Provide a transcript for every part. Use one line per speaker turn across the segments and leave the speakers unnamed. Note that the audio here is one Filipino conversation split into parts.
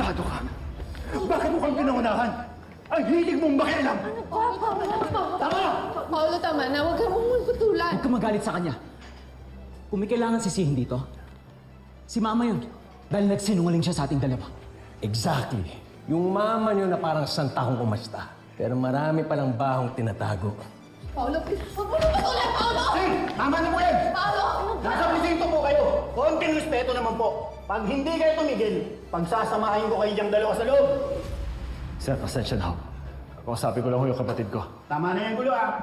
Tarantado ka! Bakit mo kang pinangunahan? Ang hilig mong makialam! Tama!
Paolo, tama na. Huwag kang mumulputulan.
Huwag ka magalit sa kanya. Kung may kailangan sisihin dito, si Mama yun. Dahil nagsinungaling siya sa ating dalawa.
Exactly. Yung mama nyo na parang santahong umasta. Pero marami palang bahong tinatago.
Paolo, please. Huwag mo patulan, Paolo!
Hey! Tama na po yan!
Paolo!
Nasa presinto po kayo! Konting respeto naman po. Pag hindi kayo tumigil, pagsasamahin ko kayo diyang dalawa sa loob.
Sir, pasensya na ho. Kausapin ko lang ho yung kapatid ko.
Tama na yung gulo, ah.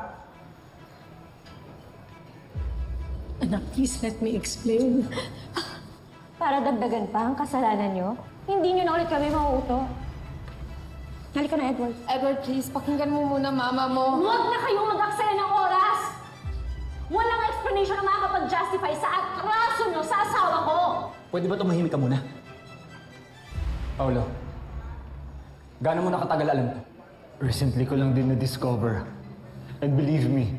Anak, please let me explain.
Para dagdagan pa ang kasalanan nyo, hindi nyo na ulit kami mauuto. Halika na, Edward.
Edward, please, pakinggan mo muna mama mo.
Huwag na kayong mag-aksaya ng oras! Walang explanation na makakapag-justify sa atraso nyo sa asawa ko!
Pwede ba tumahimik ka muna? Paolo, gaano mo nakatagal alam to?
Recently ko lang din na-discover. And believe me,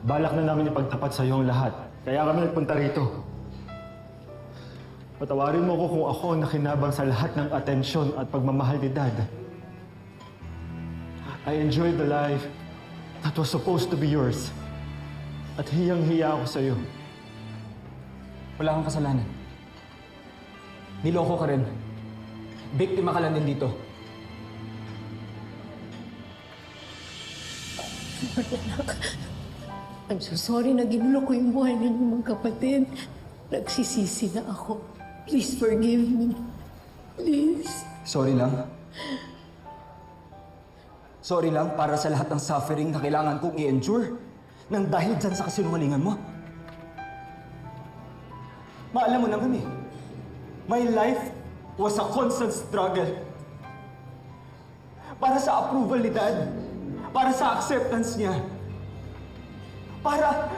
balak na namin ipagtapat sa iyo ang lahat. Kaya kami nagpunta rito. Patawarin mo ko kung ako ang nakinabang sa lahat ng atensyon at pagmamahal ni Dad. I enjoyed the life that was supposed to be yours. At hiyang-hiya ako sa iyo.
Wala kang kasalanan. Niloko ka rin. Biktima ka lang din dito.
I'm so sorry na ginulo ko yung buhay ninyong magkapatid. Nagsisisi na ako. Please forgive me. Please.
Sorry lang. Sorry lang para sa lahat ng suffering na kailangan kong i-endure nang dahil dyan sa kasinungalingan mo. Maalam mo naman eh, my life was a constant struggle. Para sa approval ni Dad, para sa acceptance niya, para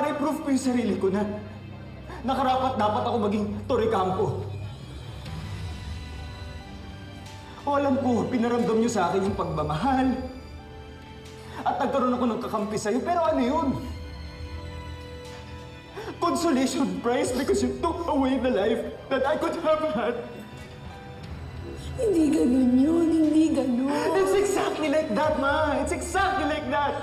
i-prove ko yung sarili ko na nakarapat-dapat ako maging Torrecampo. O alam ko, pinaramdam niyo sa akin yung pagmamahal. At nagkaroon ako ng kakampi sa'yo, pero ano yun? Consolation prize because you took away the life that I could have had.
Hindi ganun yun. Hindi ganun.
It's exactly like that, Ma! It's exactly like that!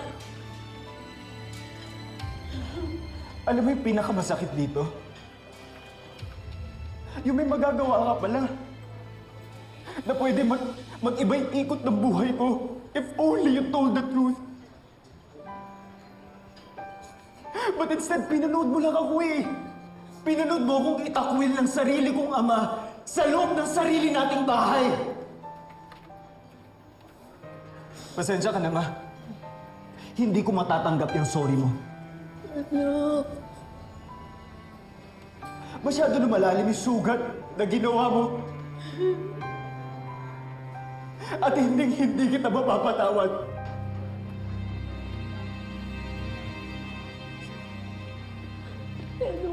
Alam mo yung pinakamasakit dito? Yung may magagawa ka pala. Na pwede mag-iba yung ikot ng buhay ko if only you told the truth. But instead, pinanood mo lang ako eh. Pinanood mo akong itakwil ng sarili kong ama sa loob ng sarili nating bahay. Pasensya ka na, Ma. Hindi ko matatanggap yung sorry mo.
Anak.
Masyado na malalim yung sugat na ginawa mo. At hindi kita mapapatawad.
Edward.